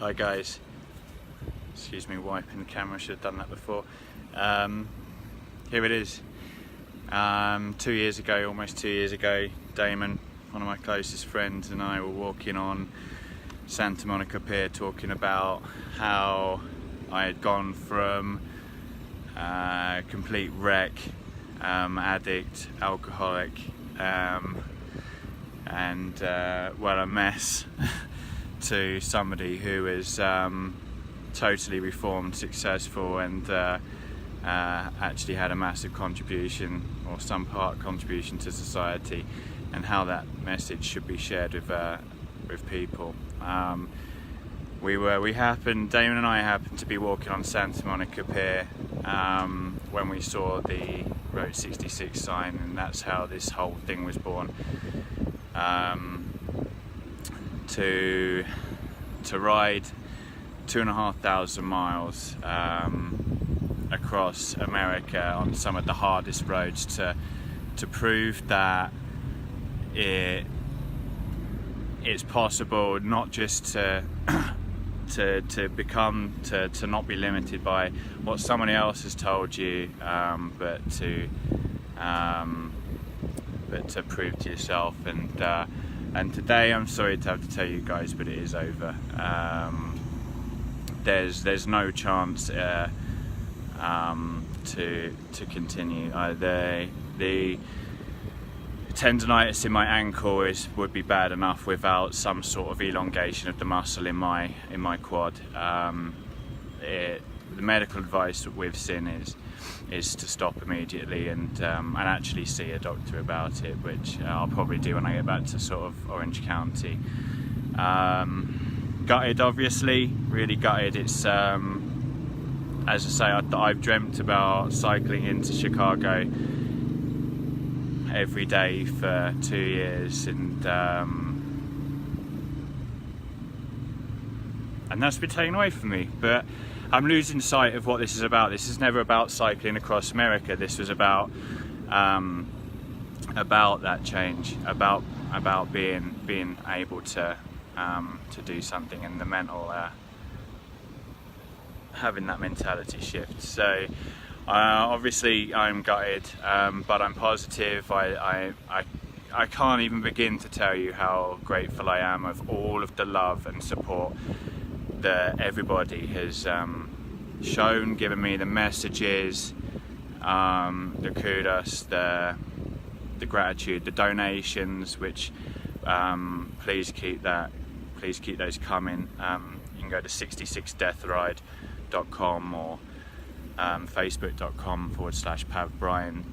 Hi guys, excuse me wiping the camera, should have done that before. Here it is. 2 years ago, almost 2 years ago, Damon, one of my closest friends, and I were walking on Santa Monica Pier talking about how I had gone from complete wreck, addict, alcoholic, and well, a mess to somebody who is totally reformed, successful, and actually had a massive contribution, or some part contribution, to society, and how that message should be shared with people. Damon and I happened to be walking on Santa Monica Pier when we saw the R66 sign, and that's how this whole thing was born. To ride 2,500 miles across America on some of the hardest roads to prove that it's possible not just to not be limited by what somebody else has told you, but to prove to yourself. And today, I'm sorry to have to tell you guys, but it is over. There's no chance to continue. The tendonitis in my ankle would be bad enough without some sort of elongation of the muscle in my quad. The medical advice that we've seen is to stop immediately and actually see a doctor about it, which I'll probably do when I get back to sort of Orange County. Gutted, obviously, really gutted. It's as I say, I've dreamt about cycling into Chicago every day for 2 years, and that's been taken away from me. But I'm losing sight of what this is about. This is never about cycling across America. This was about that change, about being able to do something, and the mental having that mentality shift. So obviously I'm gutted, but I'm positive. I can't even begin to tell you how grateful I am of all of the love and support that everybody has shown, given me the messages, the kudos, the gratitude, the donations, which please keep those coming. You can go to 66deathride.com or facebook.com/pavbrian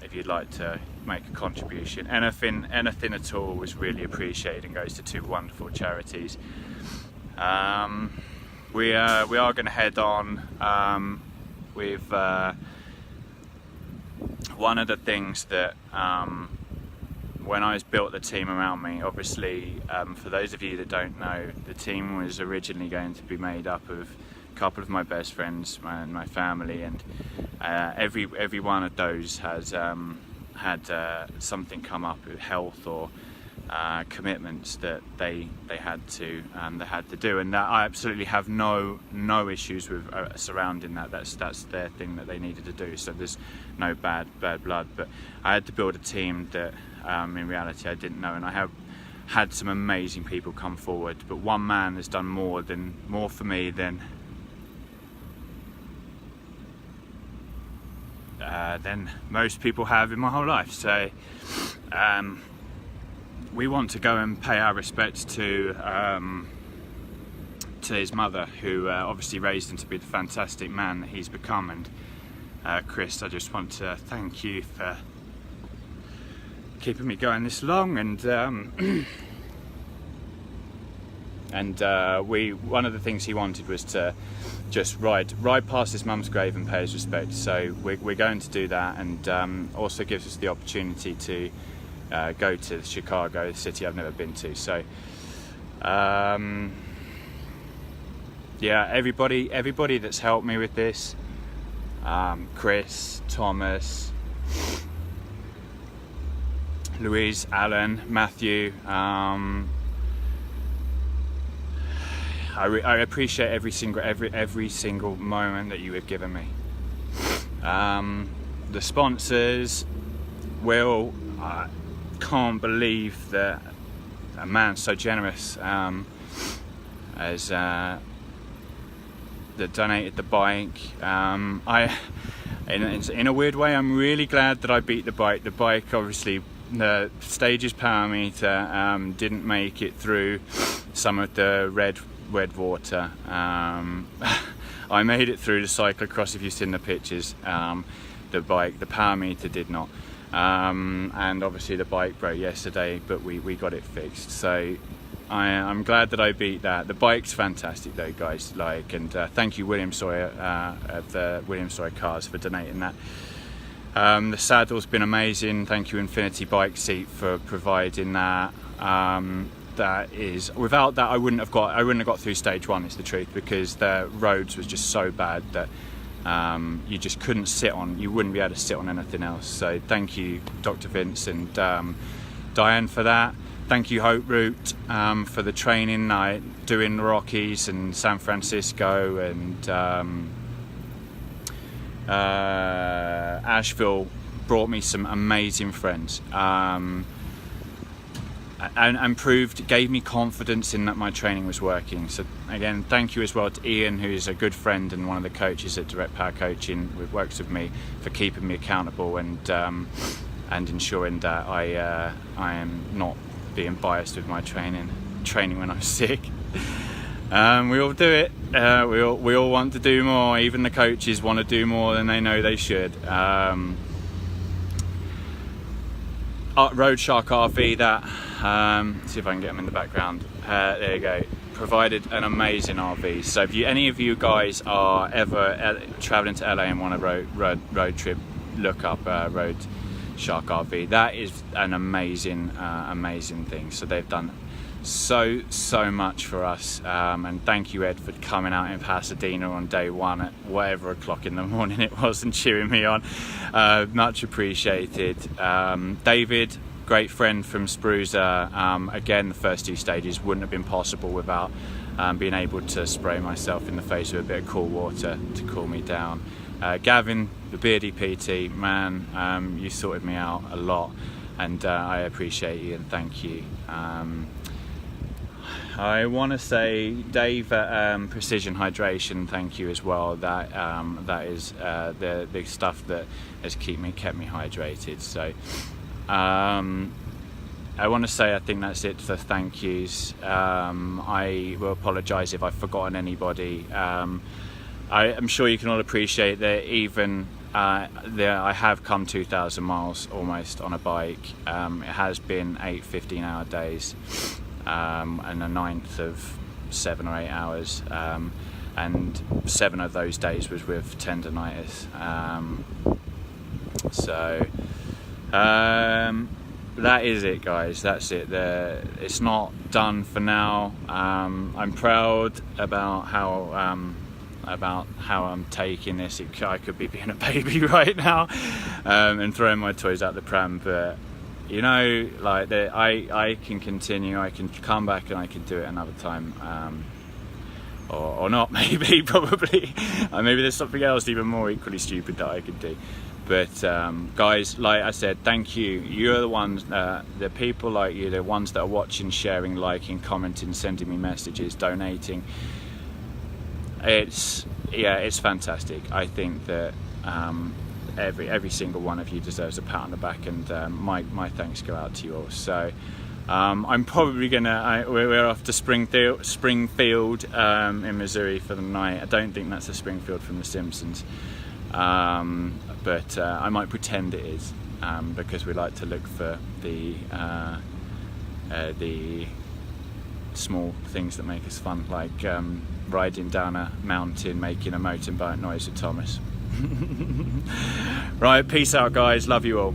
if you'd like to make a contribution. Anything at all was really appreciated and goes to two wonderful charities. We are going to head on with one of the things that when I built the team around me, obviously, for those of you that don't know, the team was originally going to be made up of a couple of my best friends and my family, and every one of those has had something come up with health or commitments that they had to do, and that I absolutely have no issues with surrounding that. That's their thing that they needed to do. So there's no bad blood. But I had to build a team that in reality I didn't know, and I have had some amazing people come forward. But one man has done more for me than most people have in my whole life. So we want to go and pay our respects to his mother, who obviously raised him to be the fantastic man that he's become. And Chris, I just want to thank you for keeping me going this long. And one of the things he wanted was to just ride past his mum's grave and pay his respects. So we're going to do that, and also gives us the opportunity to go to Chicago, a city I've never been to. So yeah, everybody that's helped me with this, Chris, Thomas, Louise, Alan, Matthew, I appreciate every single moment that you have given me. The sponsors, Will, I can't believe that a man so generous as that donated the bike. In a weird way, I'm really glad that I beat the bike. The bike, obviously, the Stages power meter didn't make it through some of the red water. I made it through the cyclocross, if you've seen the pictures. The power meter did not. And obviously the bike broke yesterday, but we got it fixed. So I'm glad that I beat that. The bike's fantastic though, guys. And thank you, William Sawyer of the William Sawyer Cars, for donating that. The saddle's been amazing. Thank you, Infinity Bike Seat, for providing that. That is, without that, I wouldn't have got through stage 1. Is the truth, because the roads was just so bad that you just couldn't sit on. You wouldn't be able to sit on anything else. So thank you, Dr. Vince and Diane, for that. Thank you, Hope Route, for the training, doing the Rockies and San Francisco and Asheville. Brought me some amazing friends. And gave me confidence in that my training was working. So again, thank you as well to Ian, who is a good friend and one of the coaches at Direct Power Coaching, who works with me, for keeping me accountable and ensuring that I am not being biased with my training when I'm sick. We all do it. We all want to do more. Even the coaches want to do more than they know they should. Road Shark RV, that see if I can get them in the background. There you go. Provided an amazing RV. So if any of you guys are ever traveling to LA and want a road trip, look up Road Shark RV. That is an amazing thing. So they've done so much for us, and thank you, Ed, for coming out in Pasadena on day 1 at whatever o'clock in the morning it was and cheering me on. Much appreciated. David, great friend from Spruzer. Again, the first 2 stages wouldn't have been possible without being able to spray myself in the face with a bit of cool water to cool me down. Gavin, the beardy PT, man, you sorted me out a lot, and I appreciate you and thank you. I want to say Dave at Precision Hydration, thank you as well. That is the stuff that has kept me hydrated. So I want to say I think that's it for thank yous. I will apologise if I've forgotten anybody. I'm sure you can all appreciate that even I have come 2,000 miles almost on a bike. It has been 8 15-hour days. And a 9th of 7 or 8 hours, and 7 of those days was with tendonitis. So that is it, guys. That's it. It's not done for now. I'm proud about how I'm taking this. I could be being a baby right now and throwing my toys out the pram, but you know, like I can continue. I can come back and I can do it another time, or not. Maybe, probably. Maybe there's something else even more equally stupid that I could do. But guys, like I said, thank you. You're the ones, the people like you, the ones that are watching, sharing, liking, commenting, sending me messages, donating. It's fantastic. I think that every single one of you deserves a pat on the back, and my thanks go out to you all. So I'm probably we're off to Springfield in Missouri for the night. I don't think that's a Springfield from The Simpsons, but I might pretend it is, because we like to look for the small things that make us fun, like riding down a mountain making a motorbike noise with Thomas. Right, peace out, guys. Love you all.